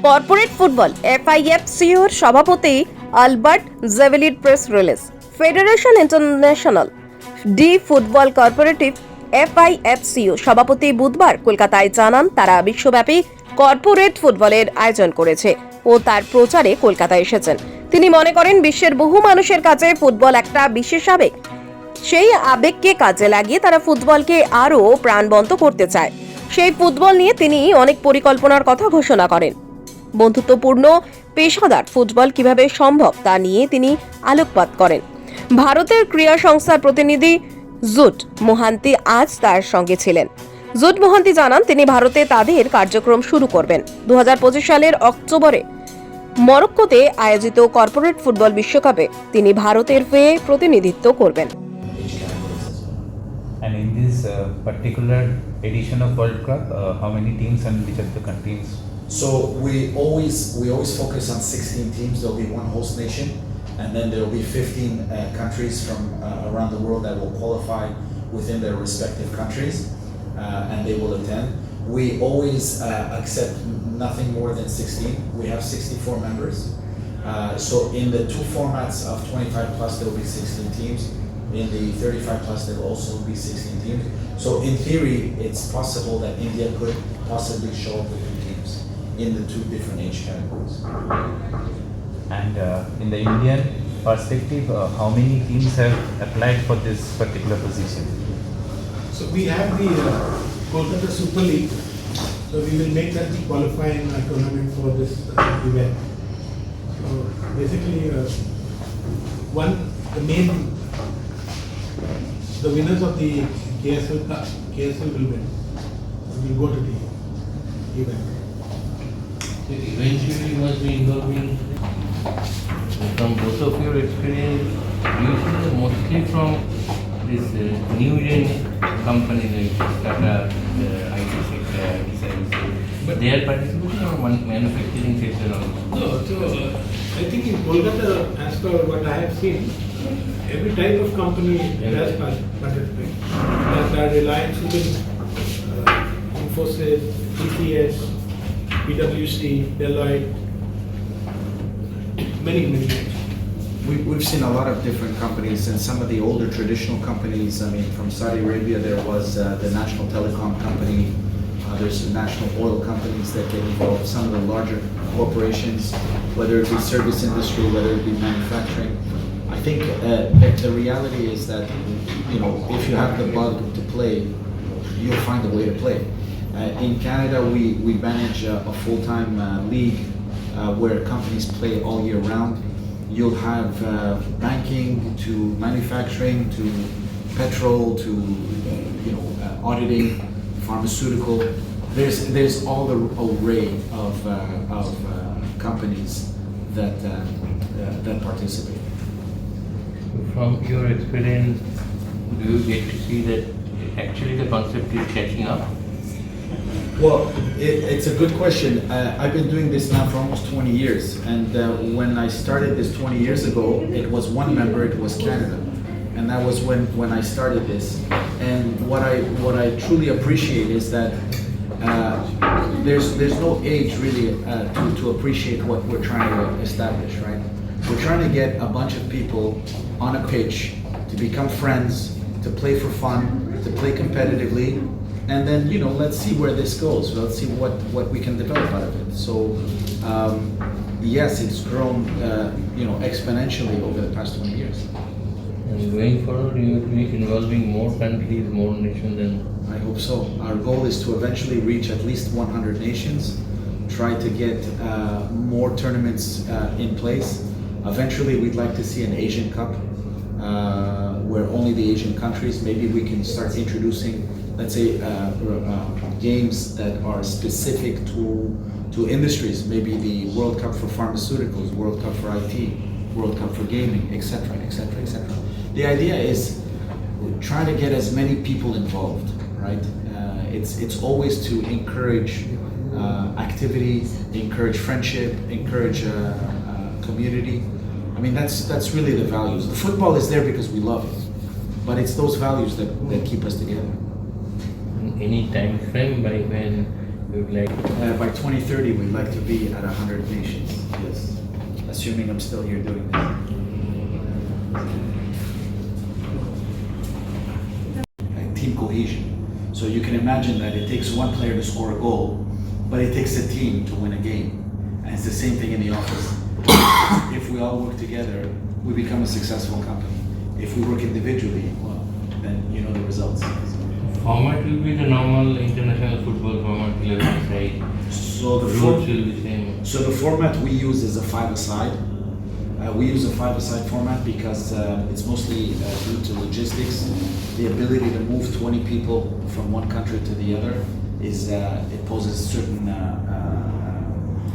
Corporate football এফআইএফসিওর সভাপতি Albert জেভেলির press release. Federation International de Football Corporative FIFCO সভাপতি বুধবার কলকাতায় জানান তারা বিশ্বব্যাপী কর্পোরেট ফুটবলের আয়োজন করেছে ও তার প্রচারে কলকাতায় এসেছেন। তিনি মনে করেন বিশ্বের বহু মানুষের কাছে ফুটবল একটা বিশেষ আবেগ। সেই আবেগকে কাজে লাগিয়ে তারা ফুটবলকে আরও প্রাণবন্ত করতে চায়। সেই ফুটবল নিয়ে তিনি অনেক পরিকল্পনার কথা ঘোষণা করেন। বন্ধুত্বপূর্ণ পেশাদার ফুটবল কিভাবে সম্ভব তা নিয়ে তিনি আলোকপাত করেন। ভারতের ক্রীড়া সংস্থার প্রতিনিধি জুট মোহান্তি আজ তার সঙ্গে ছিলেন। জুট মোহান্তি জানান তিনি ভারতে তাদের কার্যক্রম শুরু করবেন। 2025 সালের অক্টোবরে মরক্কোতে আয়োজিত কর্পোরেট ফুটবল বিশ্বকাপে তিনি ভারতের হয়ে প্রতিনিধিত্ব করবেন। And in this particular edition of World Cup, how many teams and which are the countries? So we always focus on 16 teams. There'll be one host nation, and then there'll be 15 countries from around the world that will qualify within their respective countries, and they will attend. We always accept nothing more than 16. We have 64 members. So in the two formats of 25 plus, there will be 16 teams. In the 35 plus, there will also be 16 teams. So in theory, it's possible that India could possibly show up with two teams in the two different age categories. And in the Indian perspective, how many teams have applied for this particular position? So we have the Kolkata Super League. So we will make that the qualifying tournament for this event. So basically, the winners of the KSL will win. Will go to the event. So eventually, you must be involving from both of your experience. You see that mostly from this new gen company like Tata, IT sector, IT services. But they are participating on one manufacturing sector also. No, so I think in Kolkata, as per what I have seen, every type of company has participated. There's Reliance, Infosys, TCS, PwC, Deloitte, many. We've seen a lot of different companies, and some of the older traditional companies. I mean, from Saudi Arabia, there was the National Telecom Company. There's national oil companies that get involved. Some of the larger corporations, whether it be service industry, whether it be manufacturing. I think the reality is that, you know, if you have the bug to play, you'll find a way to play. In Canada, we manage a full-time league where companies play all year round. You'll have banking to manufacturing to petrol to auditing, pharmaceutical. There's all the array of companies that participate. From your experience, do you get to see that actually the concept is catching up? Well, it's a good question. I've been doing this now for almost 20 years, and when I started this 20 years ago, it was one member, it was Canada, and that was when I started this. And what I truly appreciate is that there's no age really to appreciate what we're trying to establish, right? We're trying to get a bunch of people on a pitch to become friends, to play for fun, to play competitively, and then let's see where this goes. Let's see what we can develop out of it. So yes, it's grown exponentially over the past 20 years. And going forward, you will be involving more countries, more nations, and I hope so. Our goal is to eventually reach at least 100 nations, try to get more tournaments in place. Eventually, we'd like to see an Asian Cup where only the Asian countries, maybe we can start introducing, let's say, games that are specific to industries, maybe the World Cup for pharmaceuticals, World Cup for IT, World Cup for gaming, etc., etc., etc. The idea is try to get as many people involved, right? It's always to encourage activity, encourage friendship, encourage community. I mean, that's really the values. The football is there because we love it, but it's those values that keep us together. any time frame by when You would like By 2030, we'd like to be at 100 nations. Yes, assuming I'm still here doing this. And team cohesion. So you can imagine that it takes one player to score a goal, but it takes a team to win a game. And it's the same thing in the office. If we all work together, we become a successful company. If we work individually, well, then you know the results. format will be the normal international football format, 11 side. So the Rules will be same. So the format we use is a five-a-side. We use a five-a-side format because it's mostly due to logistics. The ability to move 20 people from one country to the other it poses certain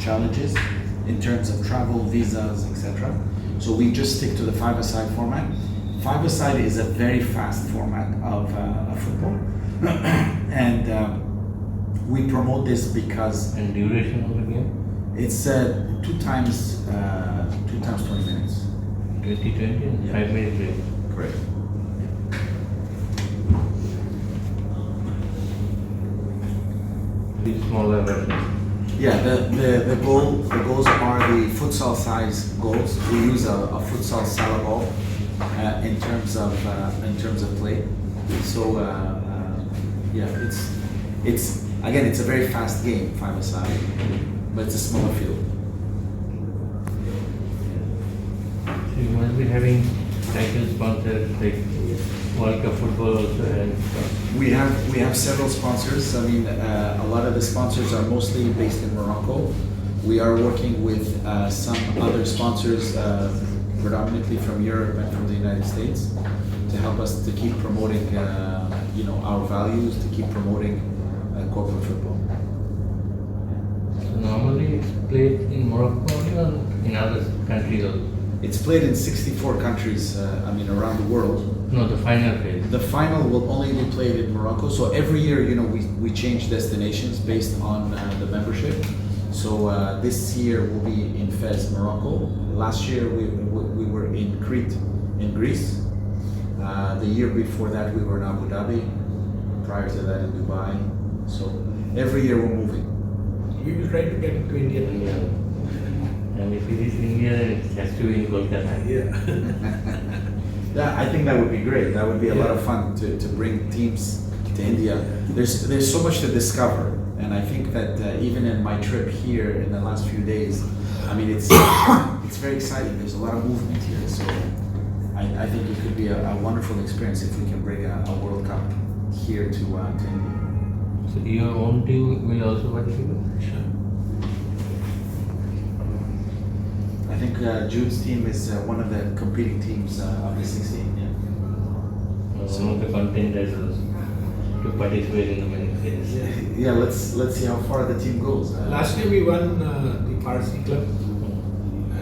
challenges in terms of travel, visas, etc. So we just stick to the five-a-side format. Five-a-side is a very fast format of football, and we promote this because And duration of the game? it's two times 20 minutes. 2020 and Yeah. 5 minute break. Correct. Be smaller version. Yeah, the goals are the futsal size goals. We use a futsal salad ball in terms of play. So yeah, it's again it's a very fast game, five-a-side, but it's a smaller field. So you must be having title sponsors like World Cup football also and stuff. We have several sponsors. I mean, a lot of the sponsors are mostly based in Morocco. We are working with some other sponsors, predominantly from Europe and from the United States, to help us to keep promoting, our values, to keep promoting corporate football. So normally it's played in Morocco only or in other countries also? It's played in 64 countries, around the world. No, the final phase. The final will only be played in Morocco. So every year, we change destinations based on the membership. So this year we'll be in Fez, Morocco. Last year we were in Crete, in Greece. The year before that we were in Abu Dhabi. Prior to that in Dubai. So every year we're moving. We will try to get it to India. And if it is India, then it has to be in Kolkata. Yeah. Yeah, I think that would be great. That would be a lot of fun to bring teams to India. There's so much to discover, and I think that even in my trip here in the last few days, it's very exciting. There's a lot of movement here, so I think it could be a wonderful experience if we can bring a World Cup here to India. So your own team will also participate? Sure. I think Jude's team is one of the competing teams of the 16. Yeah. Some of the contenders also to participate in the main phase. Yeah, let's see how far the team goes. Last year we won the Parsi Club,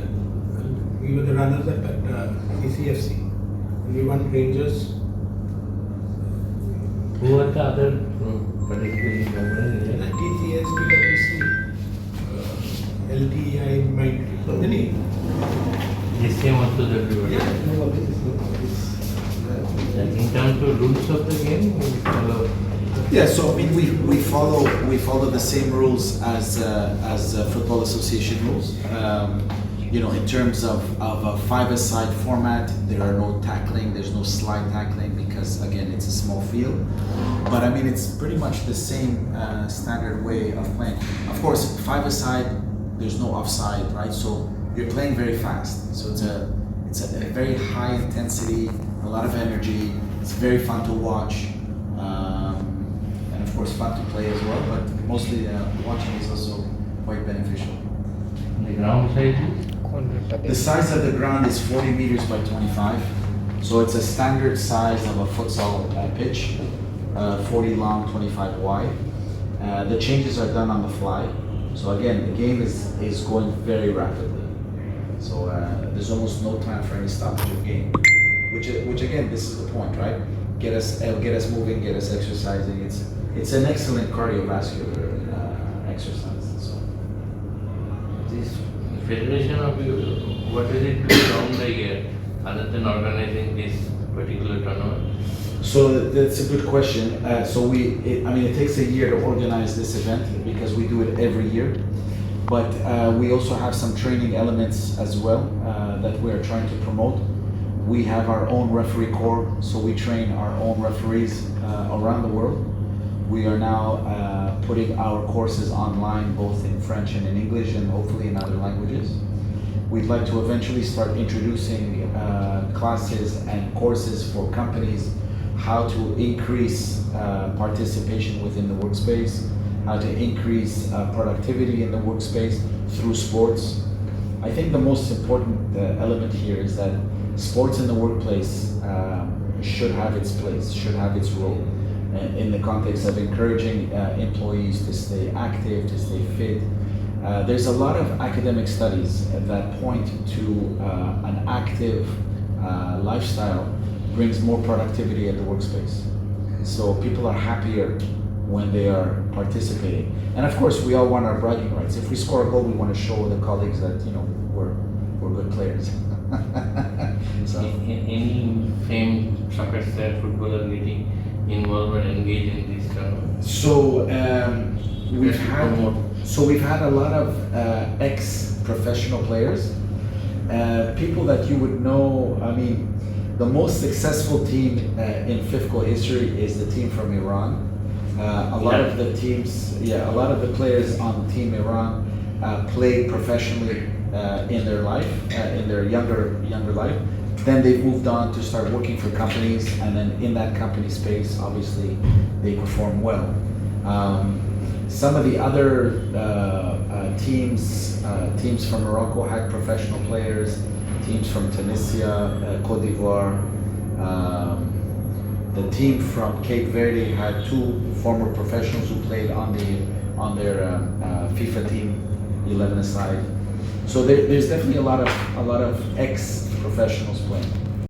and we were the runners up at CCFC. And we won Rangers. Who are the other participating companies? TCS, PwC, LTI, might so many. This same also that we were doing. And in terms of rules of the game, we follow. Yeah, so I mean we follow the same rules as Football Association rules. In terms of a five-a-side format, there are no tackling, there's no slide tackling because again it's a small field. But I mean it's pretty much the same standard way of playing. Of course, five-a-side, there's no offside, right? So you're playing very fast. So it's a very high intensity, a lot of energy. It's very fun to watch. And of course fun to play as well, but mostly watching is also quite beneficial. The ground size is? The size of the ground is 40 meters by 25, so it's a standard size of a futsal pitch, 40 long, 25 wide. The changes are done on the fly, so again the game is going very rapidly. So there's almost no time for any stoppage of game, which again this is the point, right? Get us moving, get us exercising. It's an excellent cardiovascular exercise. So. This federation of you, what is it to do around the year other than organizing this particular tournament? So that's a good question. It takes a year to organize this event because we do it every year. But we also have some training elements as well that we are trying to promote. We have our own referee corps, so we train our own referees around the world. We are now putting our courses online, both in French and in English, and hopefully in other languages. We'd like to eventually start introducing classes and courses for companies, how to increase participation within the workspace, how to increase productivity in the workspace through sports. I think the most important element here is that sports in the workplace should have its place, should have its role in the context of encouraging employees to stay active, to stay fit. There's a lot of academic studies that point to an active lifestyle brings more productivity at the workspace. So people are happier when they are participating. And of course, we all want our bragging rights. If we score a goal, we want to show the colleagues that we're good players. So. Any famed soccer star, footballer getting involved and engaged in this tournament? So we've had a lot of ex-professional players, people that you would know. I mean, the most successful team in Fifco history is the team from Iran. A lot of the players on Team Iran played professionally in their life, in their younger life. Then they moved on to start working for companies, and then in that company space, obviously, they perform well. Some of the other teams from Morocco had professional players. Teams from Tunisia, Cote d'Ivoire. The team from Cape Verde had two former professionals who played on their FIFA team, 11 aside. So there's definitely a lot of ex-professionals playing.